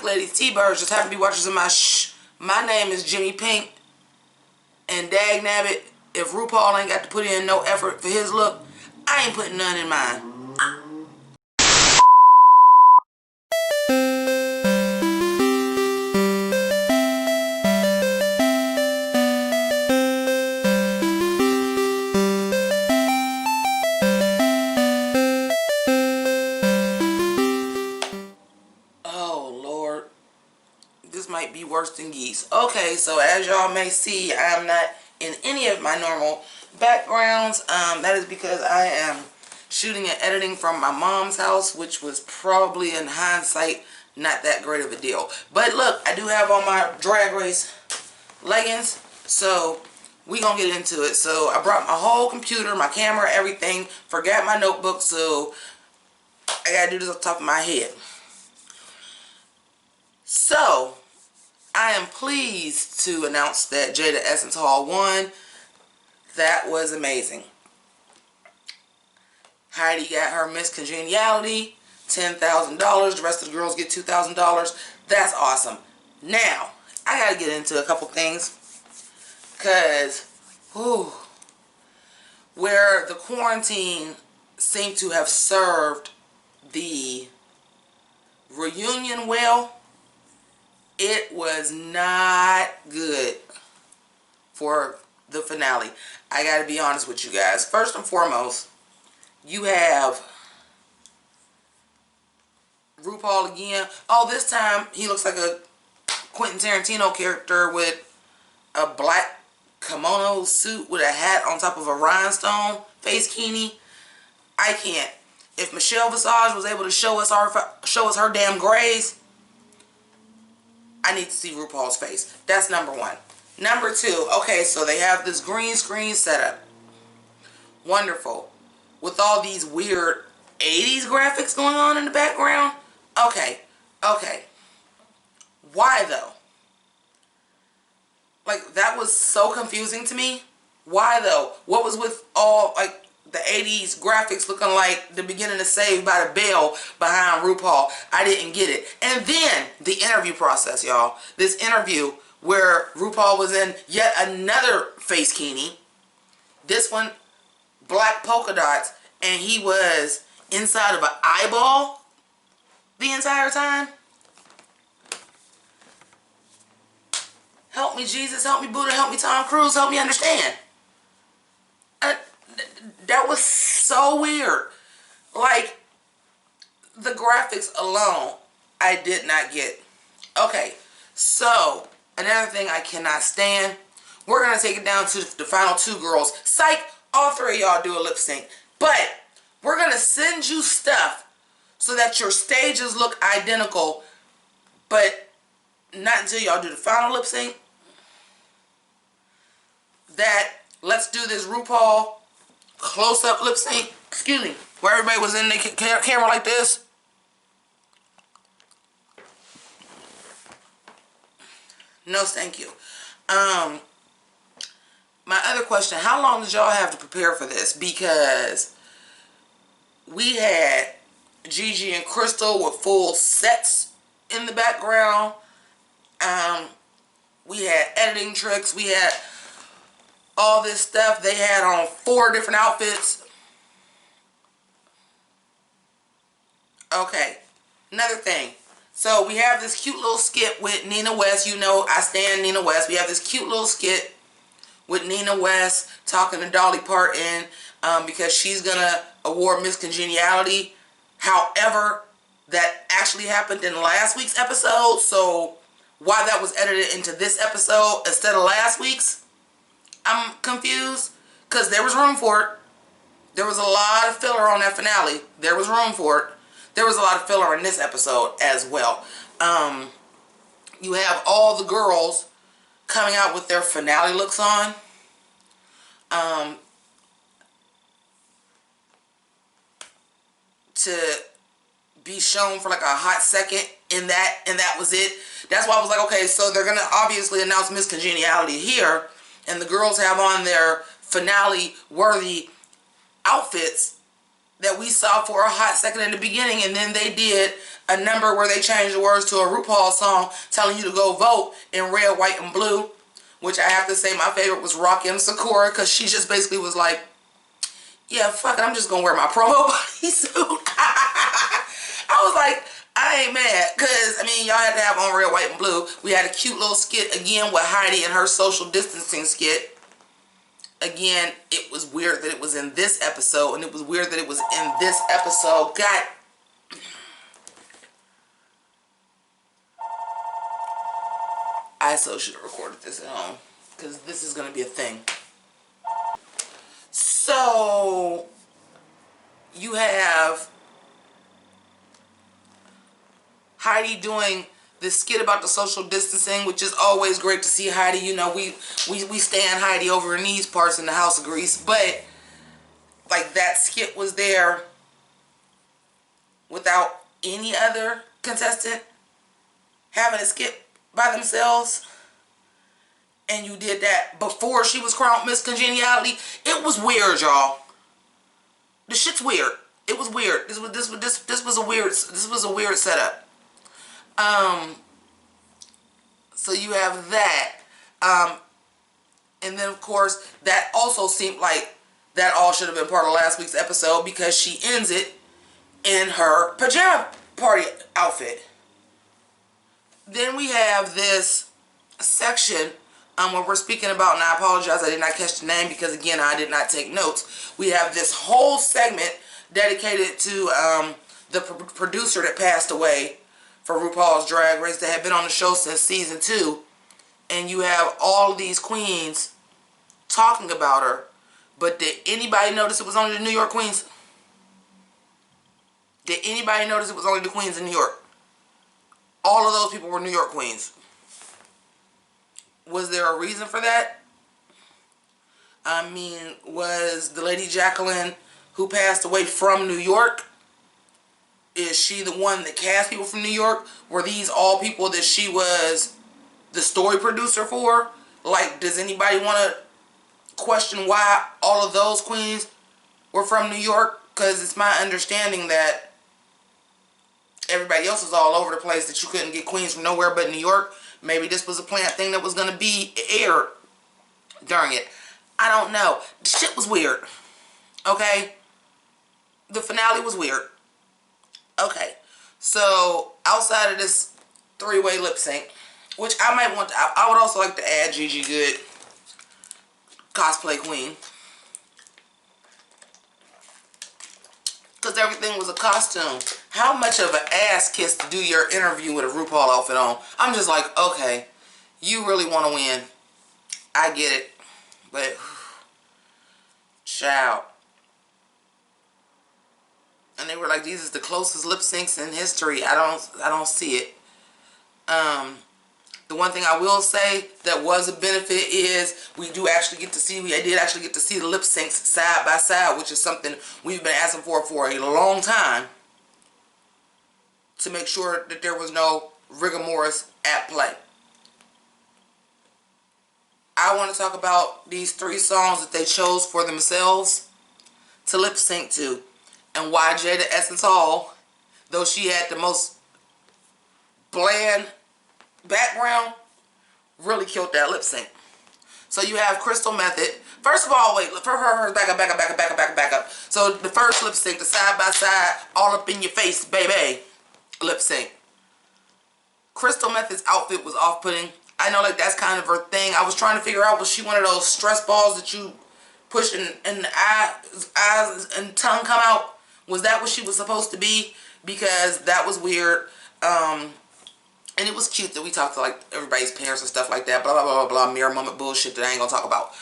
Pink Ladies T-Birds. Just happen to be watchers of my My name is Jimmi Pynk. And dag nabbit, if RuPaul ain't got to put in no effort for his look, I ain't putting none in mine. Might be worse than geese. Okay, so as y'all may see, I'm not in any of my normal backgrounds. That is because I am shooting and editing from my mom's house, which was probably in hindsight not that great of a deal. But look, I do have on my Drag Race leggings, so we gonna get into it. So I brought my whole computer, my camera, everything. Forgot my notebook, so I gotta do this off the top of my head. So I am pleased to announce that Jada Essence Hall won. That was amazing. Heidi got her Miss Congeniality, $10,000. The rest of the girls get $2,000. That's awesome. Now, I got to get into a couple things. Because, where the quarantine seemed to have served the reunion well, it was not good for the finale. I gotta be honest with you guys. First and foremost, you have RuPaul again. Oh, this time he looks like a Quentin Tarantino character with a black kimono suit with a hat on top of a rhinestone face kini. I can't. If Michelle Visage was able to show us her damn grays, I need to see RuPaul's face. That's number one. Number two, okay, so they have this green screen setup. Wonderful. With all these weird 80s graphics going on in the background. Okay. Why though? Like, that was so confusing to me. Why though? What was with all, like, the 80s graphics looking like the beginning of Saved by the Bell behind RuPaul? I didn't get it. And then the interview process, y'all. This interview where RuPaul was in yet another face kini. This one, black polka dots, and he was inside of an eyeball the entire time. Help me, Jesus. Help me, Buddha. Help me, Tom Cruise. Help me understand. That was so weird. Like, the graphics alone, I did not get. Okay, so another thing I cannot stand. We're going to take it down to the final two girls. Psych, all three of y'all do a lip sync. But we're going to send you stuff so that your stages look identical. But not until y'all do the final lip sync. That, let's do this RuPaul close-up lip sync, excuse me, where everybody was in the camera like this. No, thank you. My other question, how long did y'all have to prepare for this? Because we had Gigi and Crystal with full sets in the background. We had editing tricks. We had all this stuff. They had on 4 different outfits. Okay, another thing. So we have this cute little skit with Nina West. You know I stand Nina West. We have this cute little skit with Nina West talking to Dolly Parton because she's going to award Miss Congeniality. However, that actually happened in last week's episode. So why that was edited into this episode instead of last week's, I'm confused, because there was room for it. There was a lot of filler on that finale. There was room for it. There was a lot of filler in this episode as well. You have all the girls coming out with their finale looks on. To be shown for like a hot second in that, and that was it. That's why I was like, okay, so they're going to obviously announce Miss Congeniality here. And the girls have on their finale-worthy outfits. that we saw for a hot second in the beginning, and then they did a number where they changed the words to a RuPaul's song telling you to go vote in red, white, and blue, which I have to say my favorite was Rocky and Sakura, because she just basically was like, yeah, fuck it, I'm just gonna wear my promo bodysuit. I was like, I ain't mad, because, I mean, y'all had to have on red, white, and blue. We had a cute little skit, again, with Heidi and her social distancing skit. Again, it was weird that it was in this episode, and it was weird that it was in this episode. God. I so should have recorded this at home, because this is going to be a thing. So, you have Heidi doing this skit about the social distancing, which is always great to see Heidi. You know, we stand Heidi over in these parts in the House of Grease, but like that skit was there without any other contestant having a skit by themselves, and you did that before she was crowned Miss Congeniality. It was weird, y'all. The shit's weird. It was weird. This was a weird setup. So you have that, and then of course that also seemed like that all should have been part of last week's episode, because she ends it in her pajama party outfit. Then we have this section where we're speaking about, and I apologize, I did not catch the name because again I did not take notes. We have this whole segment dedicated to the producer that passed away for RuPaul's Drag Race, that had been on the show since season 2, and you have all these queens talking about her. But did anybody notice it was only the New York queens? Did anybody notice it was only the queens in New York? All of those people were New York queens. Was there a reason for that? I mean, was the lady Jacqueline, who passed away, from New York? Is she the one that cast people from New York? Were these all people that she was the story producer for? Like, does anybody want to question why all of those queens were from New York? Because it's my understanding that everybody else was all over the place, that you couldn't get queens from nowhere but New York. Maybe this was a planned thing that was going to be aired during it. I don't know. The shit was weird. Okay? The finale was weird. Okay, so outside of this 3-way lip sync, which I might want to, I would also like to add Gigi Good, cosplay queen, because everything was a costume. How much of an ass kiss to do your interview with a RuPaul outfit on? I'm just like, okay, you really want to win. I get it, but child. And they were like, these is the closest lip syncs in history. I don't see it. The one thing I will say that was a benefit is we did actually get to see the lip syncs side by side, which is something we've been asking for a long time, to make sure that there was no rigor mortis at play. I want to talk about these 3 songs that they chose for themselves to lip sync to, and why Jada Essence Hall, though she had the most bland background, really killed that lip sync. So you have Crystal Method. First of all, wait, back up. So the first lip sync, the side by side, all up in your face, baby, lip sync. Crystal Method's outfit was off-putting. I know, like, that's kind of her thing. I was trying to figure out, was she one of those stress balls that you push and the eyes and tongue come out? Was that what she was supposed to be? Because that was weird. And it was cute that we talked to, like, everybody's parents and stuff like that. Blah, blah, blah, blah, mirror moment bullshit that I ain't gonna talk about.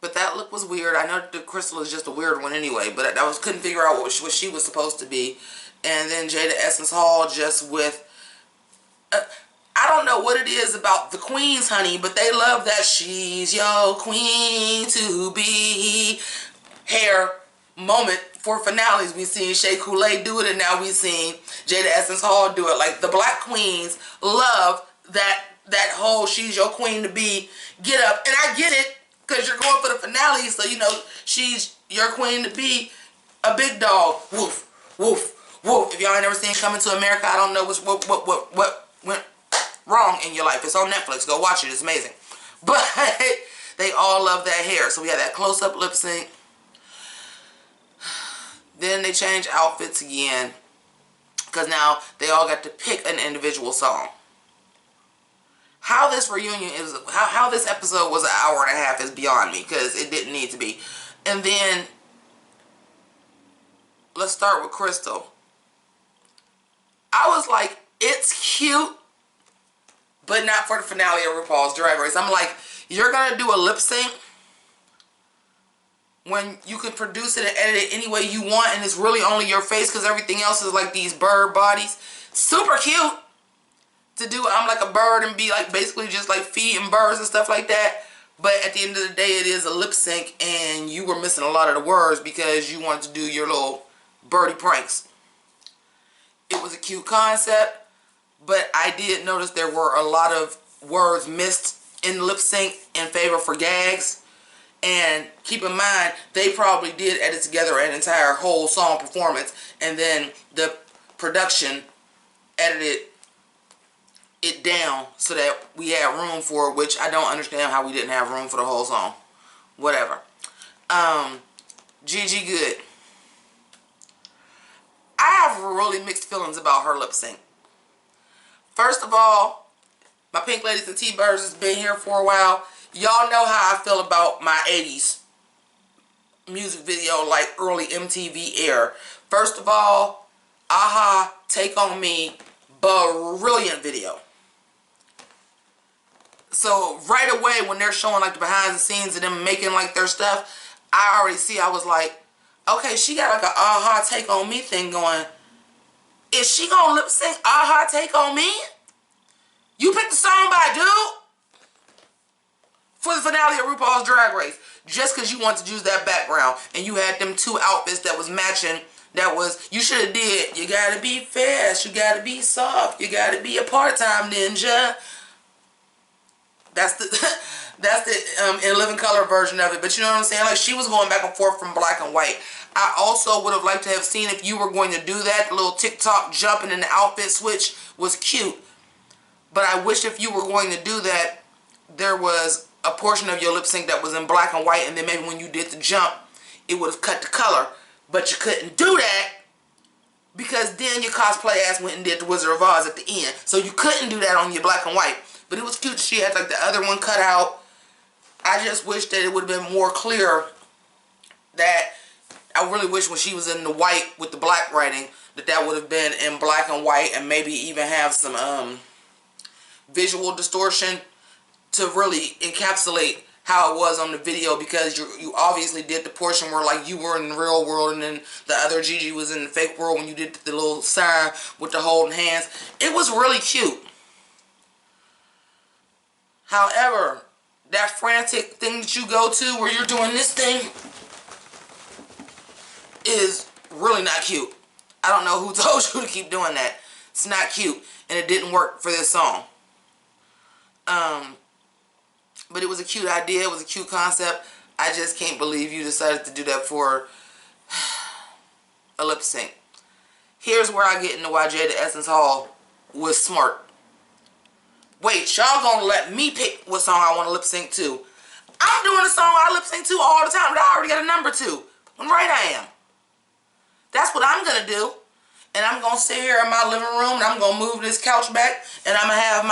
But that look was weird. I know the Crystal is just a weird one anyway, but couldn't figure out what she was supposed to be. And then Jada Essence Hall just with, I don't know what it is about the queens, honey, but they love that she's your queen to be hair moment for finales. We've seen Shea Coulee do it, and now we've seen Jada Essence Hall do it. Like, the black queens love that whole she's your queen to be get up. And I get it. Because you're going for the finale, so you know she's your queen to be a big dog. Woof, woof, woof. If y'all ain't never seen Coming to America, I don't know what went wrong in your life. It's on Netflix. Go watch it. It's amazing. But they all love that hair. So we had that close-up lip sync. Then they changed outfits again, because now they all got to pick an individual song. How this reunion is, how this episode was an hour and a half is beyond me, because it didn't need to be. And then let's start with Crystal. I was like, it's cute, but not for the finale of RuPaul's Drag Race. I'm like, you're gonna do a lip sync when you can produce it and edit it any way you want, and it's really only your face, because everything else is like these bird bodies. Super cute to do I'm like a bird and be like basically just like feeding birds and stuff like that. But at the end of the day, it is a lip sync, and you were missing a lot of the words because you wanted to do your little birdie pranks. It was a cute concept, but I did notice there were a lot of words missed in the lip sync in favor for gags. And keep in mind, they probably did edit together an entire whole song performance, and then the production edited it down so that we had room for it, which I don't understand how we didn't have room for the whole song. Whatever. Gigi Good. I have really mixed feelings about her lip sync. First of all, my Pink Ladies and T-Birds has been here for a while. Y'all know how I feel about my 80s music video, like early MTV era. First of all, Aha, Take On Me, brilliant video. So right away when they're showing like the behind the scenes of them making like their stuff, I already see, I was like, okay, she got like a Aha, Take On Me thing going. Is she gonna lip sync Aha, Take On Me? You picked the song by dude for the finale of RuPaul's Drag Race, just because you wanted to use that background, and you had them two outfits that was matching. That was, you should have did, you gotta be fast, you gotta be soft, you gotta be a part-time ninja. That's the in living color version of it. But you know what I'm saying? Like, she was going back and forth from black and white. I also would have liked to have seen, if you were going to do that, the little TikTok jumping in the outfit switch was cute. But I wish if you were going to do that, there was a portion of your lip sync that was in black and white, and then maybe when you did the jump, it would have cut the color. But you couldn't do that because then your cosplay ass went and did the Wizard of Oz at the end. So you couldn't do that on your black and white. But it was cute. She had like the other one cut out. I just wish that it would have been more clear. That I really wish when she was in the white with the black writing, that would have been in black and white, and maybe even have some visual distortion to really encapsulate how it was on the video, because you obviously did the portion where like you were in the real world, and then the other Gigi was in the fake world when you did the little sign with the holding hands. It was really cute. However, that frantic thing that you go to where you're doing this thing is really not cute. I don't know who told you to keep doing that. It's not cute, and it didn't work for this song. But it was a cute idea. It was a cute concept. I just can't believe you decided to do that for a lip sync. Here's where I get into why Jada Essence Hall was smart. Wait, y'all gonna let me pick what song I want to lip sync to? I'm doing a song I lip sync to all the time that I already got a number to. I'm right, I am. That's what I'm gonna do. And I'm gonna sit here in my living room, and I'm gonna move this couch back, and I'm gonna have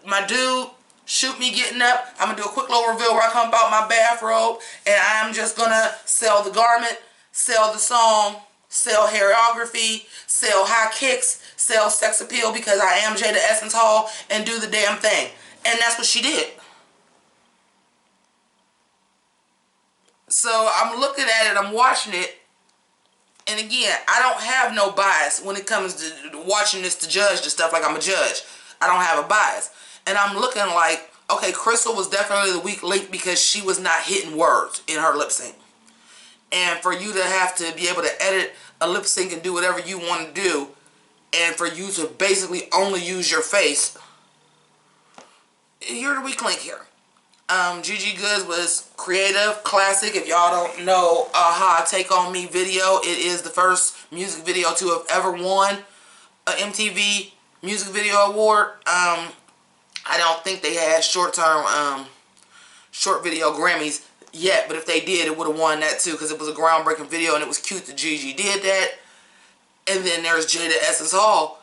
my dude shoot me getting up. I'm gonna do a quick little reveal where I come out my bathrobe, and I'm just gonna sell the garment, sell the song, sell choreography, sell high kicks, sell sex appeal, because I am Jada Essence Hall, and do the damn thing. And that's what she did. So I'm looking at it, I'm watching it, and again, I don't have no bias when it comes to watching this to judge the stuff like I'm a judge. I don't have a bias. And I'm looking like, okay, Crystal was definitely the weak link because she was not hitting words in her lip sync. And for you to have to be able to edit a lip sync and do whatever you want to do, and for you to basically only use your face, you're the weak link here. Gigi Goods was creative, classic. If y'all don't know her Take On Me video, it is the first music video to have ever won a MTV Music Video Award. I don't think they had short video Grammys yet, but if they did, it would have won that too, because it was a groundbreaking video and it was cute that Gigi did that. And then there's Jada Essence Hall,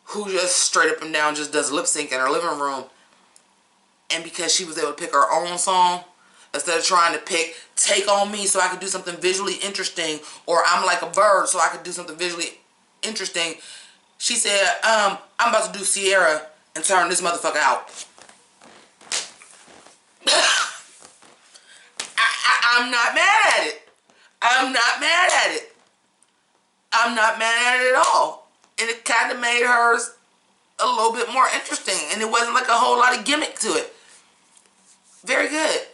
who just straight up and down just does lip sync in her living room. And because she was able to pick her own song, instead of trying to pick Take On Me so I could do something visually interesting, or I'm Like a Bird so I could do something visually interesting, she said, I'm about to do Sierra and turn this motherfucker out. I'm not mad at it. I'm not mad at it. I'm not mad at it at all. And it kind of made hers a little bit more interesting. And it wasn't like a whole lot of gimmick to it. Very good.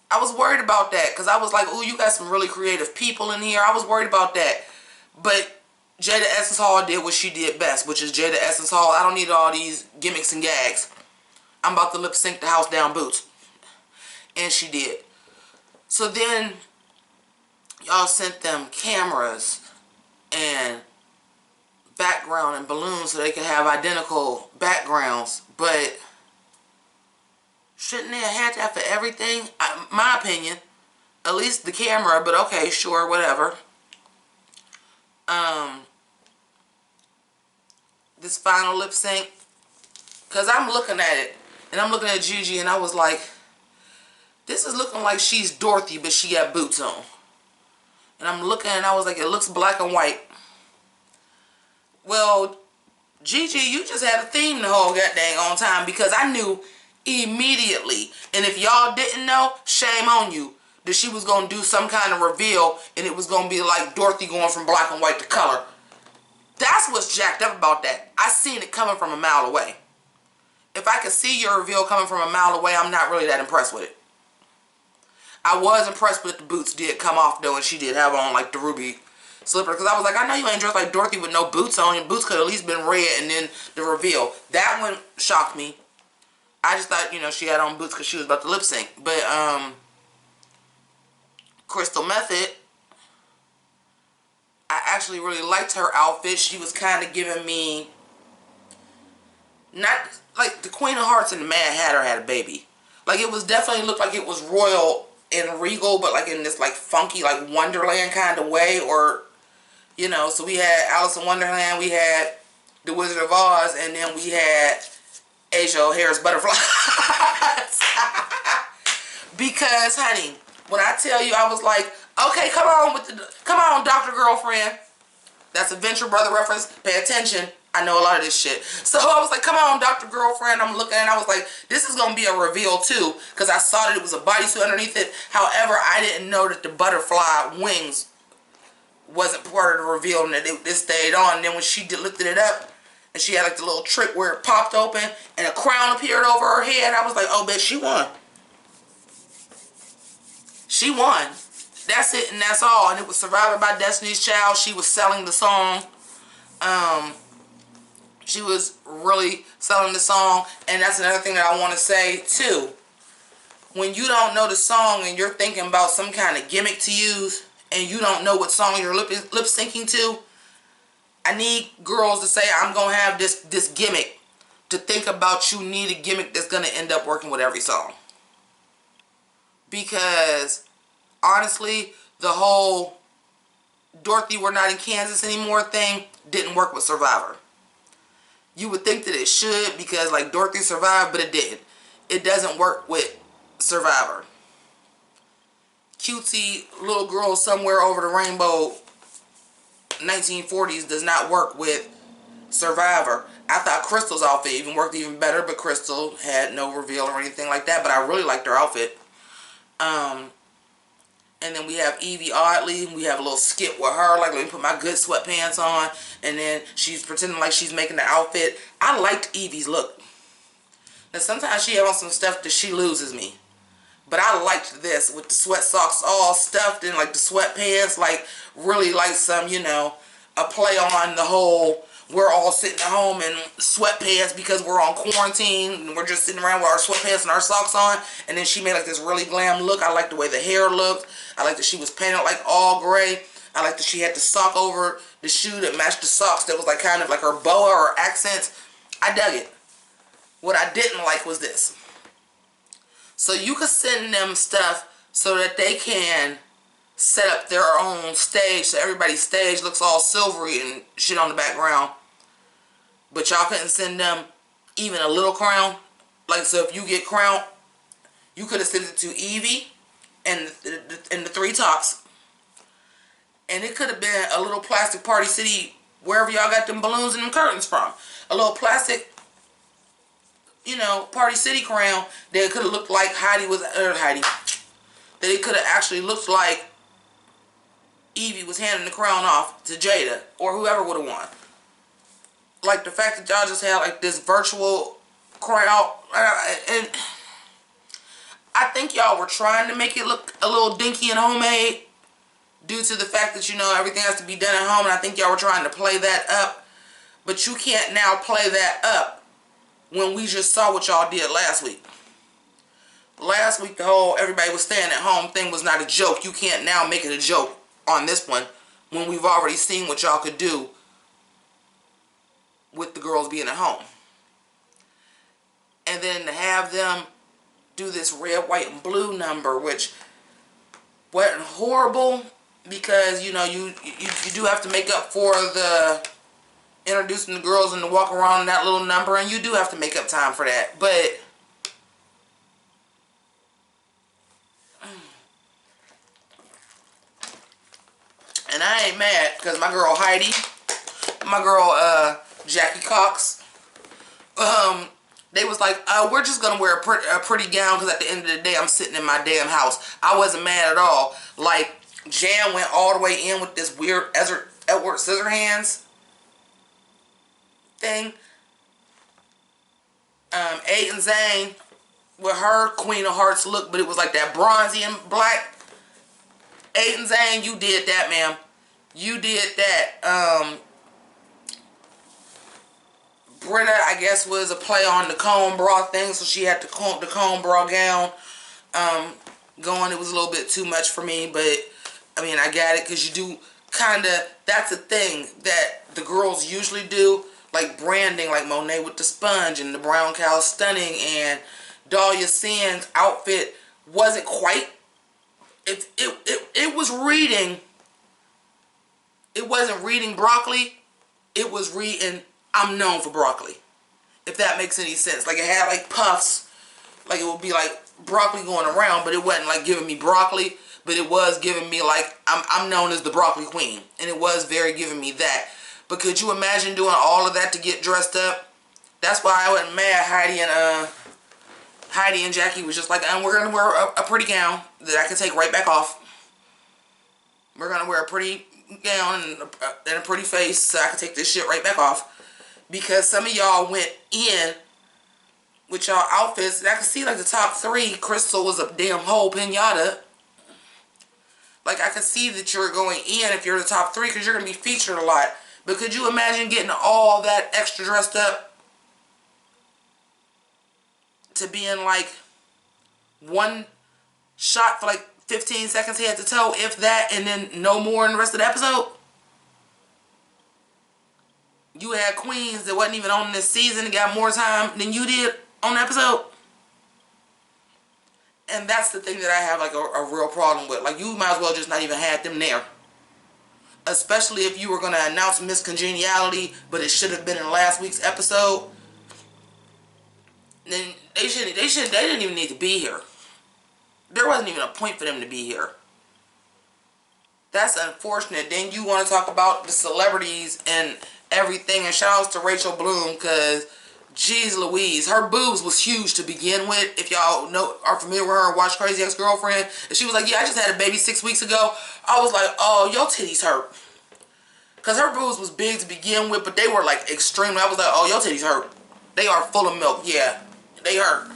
I was worried about that because I was like, ooh, you got some really creative people in here. I was worried about that. But Jada Essence Hall did what she did best, which is Jada Essence Hall. I don't need all these gimmicks and gags. I'm about to lip sync the house down boots. And she did. So then y'all sent them cameras and background and balloons so they could have identical backgrounds. But shouldn't they have had that for everything? My opinion. At least the camera, but okay, sure, whatever. This final lip sync, because I'm looking at it, and I'm looking at Gigi, and I was like, this is looking like she's Dorothy, but she got boots on. And I'm looking, and I was like, it looks black and white. Well, Gigi, you just had a theme the whole goddamn on time, because I knew immediately, and if y'all didn't know, shame on you, that she was going to do some kind of reveal, and it was going to be like Dorothy going from black and white to color. That's what's jacked up about that. I seen it coming from a mile away. If I could see your reveal coming from a mile away, I'm not really that impressed with it. I was impressed with the boots did come off though, and she did have on like the ruby slipper, because I was like, I know you ain't dressed like Dorothy with no boots on, and boots could at least been red, and then the reveal. That one shocked me. I just thought, you know, she had on boots because she was about to lip sync. But Crystal Method, I actually really liked her outfit. She was kind of giving me, not like the Queen of Hearts and the Mad Hatter had a baby. Like, it was definitely looked like it was royal and regal, but like in this like funky like Wonderland kind of way, or you know. So we had Alice in Wonderland, we had the Wizard of Oz, and then we had Asia O'Hare's Butterflies. Because honey, when I tell you, I was like, okay, come on Dr. Girlfriend. That's a Venture Brother reference. Pay attention. I know a lot of this shit. So I was like, come on, Dr. Girlfriend. I'm looking and I was like, this is going to be a reveal too. Because I saw that it was a bodysuit underneath it. However, I didn't know that the butterfly wings wasn't part of the reveal and that it stayed on. And then when she lifted it up and she had like the little trick where it popped open and a crown appeared over her head, I was like, oh, bitch, she won. She won. That's it and that's all. And it was Survivor by Destiny's Child. She was selling the song. She was really selling the song. And that's another thing that I want to say too. When you don't know the song and you're thinking about some kind of gimmick to use and you don't know what song you're lip syncing to, I need girls to say, I'm going to have this gimmick, to think about you need a gimmick that's going to end up working with every song. Because honestly, the whole Dorothy, we're not in Kansas anymore thing didn't work with Survivor. You would think that it should, because like Dorothy survived, but it didn't. It doesn't work with Survivor. Cutesy little girl somewhere over the rainbow 1940s does not work with Survivor. I thought Crystal's outfit even worked even better, but Crystal had no reveal or anything like that, but I really liked her outfit. And then we have Evie Oddly. We have a little skit with her, like, let me put my good sweatpants on. And then she's pretending like she's making the outfit. I liked Evie's look. Now, sometimes she has on some stuff that she loses me. But I liked this with the sweat socks all stuffed in, like, the sweatpants. Like, really like some, you know, a play on the whole we're all sitting at home in sweatpants because we're on quarantine and we're just sitting around with our sweatpants and our socks on. And then she made like this really glam look. I liked the way the hair looked. I liked that she was painted like all gray. I liked that she had the sock over the shoe that matched the socks that was like kind of like her boa or accents. I dug it. What I didn't like was this. So you could send them stuff so that they can set up their own stage, so everybody's stage looks all silvery and shit on the background. But y'all couldn't send them even a little crown. Like, so if you get crown, you could have sent it to Evie and the three tops. And it could have been a little plastic Party City, wherever y'all got them balloons and them curtains from. A little plastic, you know, Party City crown that could have looked like Heidi was, that it could have actually looked like Evie was handing the crown off to Jada or whoever would have won. Like the fact that y'all just had like this virtual crown, and I think y'all were trying to make it look a little dinky and homemade due to the fact that, you know, everything has to be done at home, and I think y'all were trying to play that up. But you can't now play that up when we just saw what y'all did last week. Last week the whole everybody was staying at home thing was not a joke. You can't now make it a joke on this one when we've already seen what y'all could do with the girls being at home. And then to have them do this red, white, and blue number, which wasn't horrible because, you know, you do have to make up for the introducing the girls and to walk around in that little number, and you do have to make up time for that. But and I ain't mad because my girl Heidi, my girl Jackie Cox, they was like, we're just going to wear a pretty gown because at the end of the day, I'm sitting in my damn house. I wasn't mad at all. Like, Jan went all the way in with this weird Edward Scissorhands thing. Aiden Zane with her Queen of Hearts look, but it was like that bronzy and black. Aiden Zane, you did that, ma'am. You did that. Britta, I guess, was a play on the comb bra thing, so she had the comb bra gown going. It was a little bit too much for me, but I mean, I got it because you do kind of, that's a thing that the girls usually do, like branding, like Monet with the sponge and the brown cow stunning, and Dahlia Sand's outfit wasn't quite, it was reading, it wasn't reading broccoli, it was reading I'm known for broccoli, if that makes any sense. Like, it had like puffs, like it would be like broccoli going around, but it wasn't like giving me broccoli, but it was giving me like I'm known as the broccoli queen, and it was very giving me that. But could you imagine doing all of that to get dressed up? That's why I wasn't mad. Heidi and Jackie was just like, we're gonna wear a pretty gown that I can take right back off. We're gonna wear a pretty gown and a pretty face so I can take this shit right back off. Because some of y'all went in with y'all outfits, and I could see like the top three, Crystal was a damn whole pinata. Like, I could see that you're going in if you're the top three because you're going to be featured a lot. But could you imagine getting all that extra dressed up to be in like one shot for like 15 seconds head to toe, if that, and then no more in the rest of the episode? You had queens that wasn't even on this season and got more time than you did on the episode. And that's the thing that I have like a real problem with. Like, you might as well just not even have them there. Especially if you were going to announce Miss Congeniality, but it should have been in last week's episode. Then they didn't even need to be here. There wasn't even a point for them to be here. That's unfortunate. Then you want to talk about the celebrities and everything, and shout outs to Rachel Bloom, because jeez Louise, her boobs was huge to begin with. If y'all are familiar with her and watch Crazy Ex-Girlfriend, and she was like, yeah, I just had a baby 6 weeks ago. I was like, oh, your titties hurt, because her boobs was big to begin with, but they were like extreme. I was like, oh, your titties hurt. They are full of milk. Yeah, they hurt.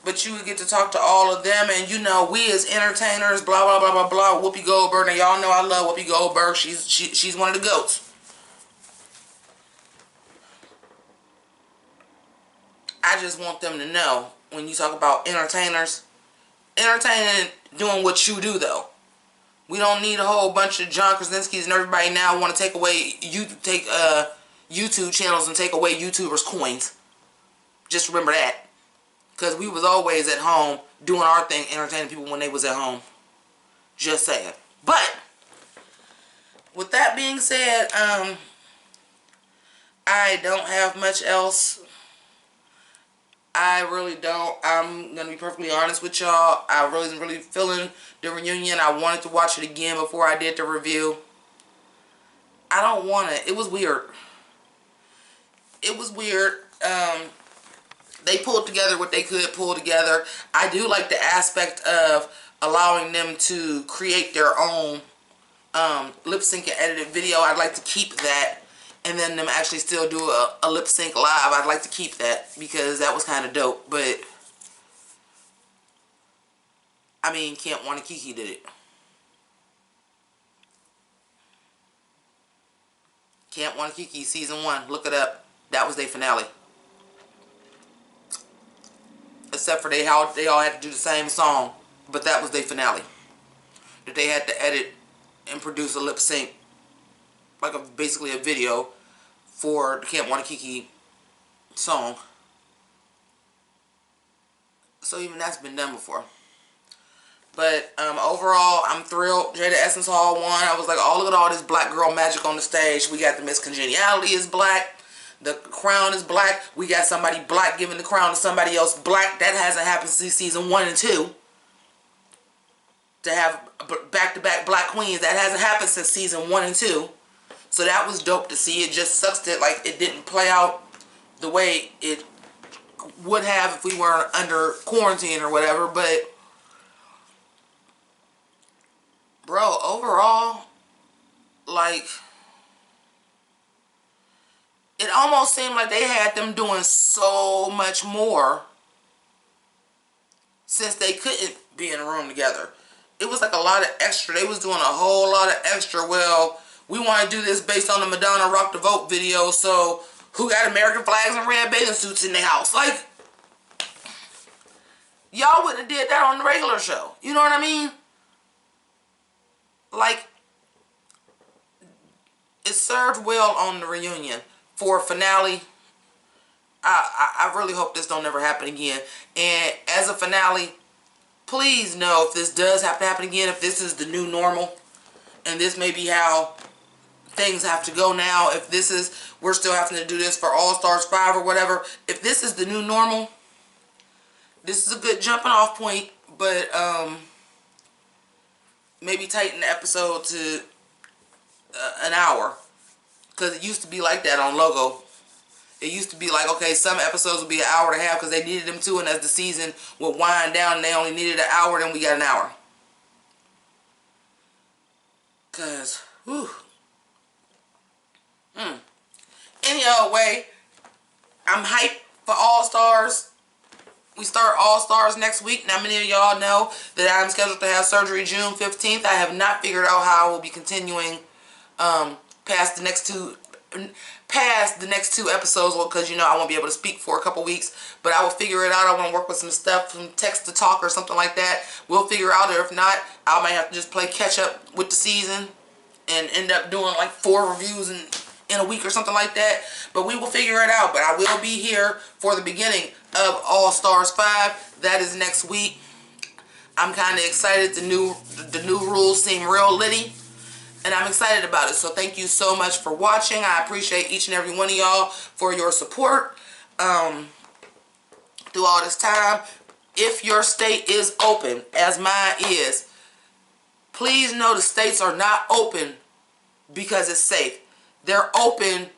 But you get to talk to all of them, and you know, we as entertainers, blah blah blah blah blah. Whoopi Goldberg, and y'all know I love Whoopi Goldberg. She's one of the goats. I just want them to know, when you talk about entertainers, entertaining doing what you do though. We don't need a whole bunch of John Krasinski's and everybody now want to take away YouTube channels and take away YouTubers' coins. Just remember that. Because we was always at home doing our thing, entertaining people when they was at home. Just saying. But with that being said, I don't have much else. I really don't. I'm going to be perfectly honest with y'all. I wasn't really feeling the reunion. I wanted to watch it again before I did the review. I don't want it. It was weird. It was weird. They pulled together what they could pull together. I do like the aspect of allowing them to create their own lip sync and edited video. I'd like to keep that. And then them actually still do a lip sync live. I'd like to keep that because that was kind of dope. But I mean, Can't Wanna Kiki did it. Can't Wanna Kiki season 1. Look it up. That was their finale. Except for they all had to do the same song, but that was their finale. That they had to edit and produce a lip sync, like basically a video for the Can't Wanna Kiki song. So even that's been done before. But overall, I'm thrilled. Jada Essence Hall won. I was like, oh, look at all this black girl magic on the stage. We got the Miss Congeniality is black. The crown is black. We got somebody black giving the crown to somebody else black. That hasn't happened since season 1 and 2. To have back-to-back black queens. That hasn't happened since season 1 and 2. So that was dope to see. It just sucks that like it didn't play out the way it would have if we weren't under quarantine or whatever. But bro, overall, like, it almost seemed like they had them doing so much more since they couldn't be in a room together. It was like a lot of extra. They was doing a whole lot of extra. Well, we want to do this based on the Madonna Rock the Vote video, so who got American flags and red bathing suits in their house? Like, y'all wouldn't have did that on the regular show. You know what I mean? Like, it served well on the reunion. For a finale, I really hope this don't ever happen again. And as a finale, please know if this does have to happen again, if this is the new normal, and this may be how things have to go now, if this is, we're still having to do this for All Stars 5 or whatever, if this is the new normal, this is a good jumping off point, but maybe tighten the episode to an hour. Because it used to be like that on Logo. It used to be like, okay, some episodes would be an hour and a half because they needed them to, and as the season would wind down and they only needed an hour, then we got an hour. Because, whew. Any other way, I'm hyped for All Stars. We start All Stars next week. Now, many of y'all know that I'm scheduled to have surgery June 15th. I have not figured out how I will be continuing past the next two episodes, because you know I won't be able to speak for a couple weeks, but I will figure it out. I want to work with some stuff from text to talk or something like that. We'll figure out, or if not, I might have to just play catch up with the season and end up doing like 4 reviews in a week or something like that. But we will figure it out. But I will be here for the beginning of All Stars 5. That is next week. I'm kind of excited. The new rules seem real litty, and I'm excited about it. So thank you so much for watching. I appreciate each and every one of y'all for your support through all this time. If your state is open, as mine is, please know the states are not open because it's safe. They're open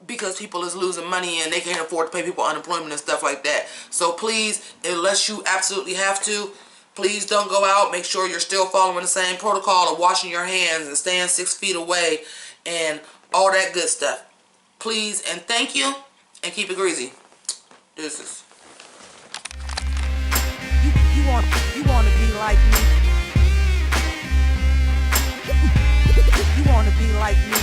because people is losing money and they can't afford to pay people unemployment and stuff like that. So please, unless you absolutely have to, please don't go out. Make sure you're still following the same protocol of washing your hands and staying 6 feet away and all that good stuff. Please and thank you, and keep it greasy. Deuces. You want to be like me. You want to be like me.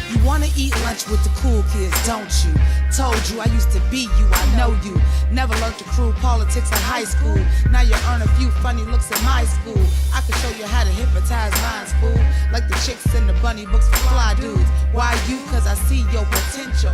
You wanna eat lunch with the cool kids, don't you? Told you I used to be you, I know you. Never learned to crew politics in high school. Now you earn a few funny looks in my school. I can show you how to hypnotize minds, fool. Like the chicks in the bunny books for fly dudes. Why you? Cause I see your potential.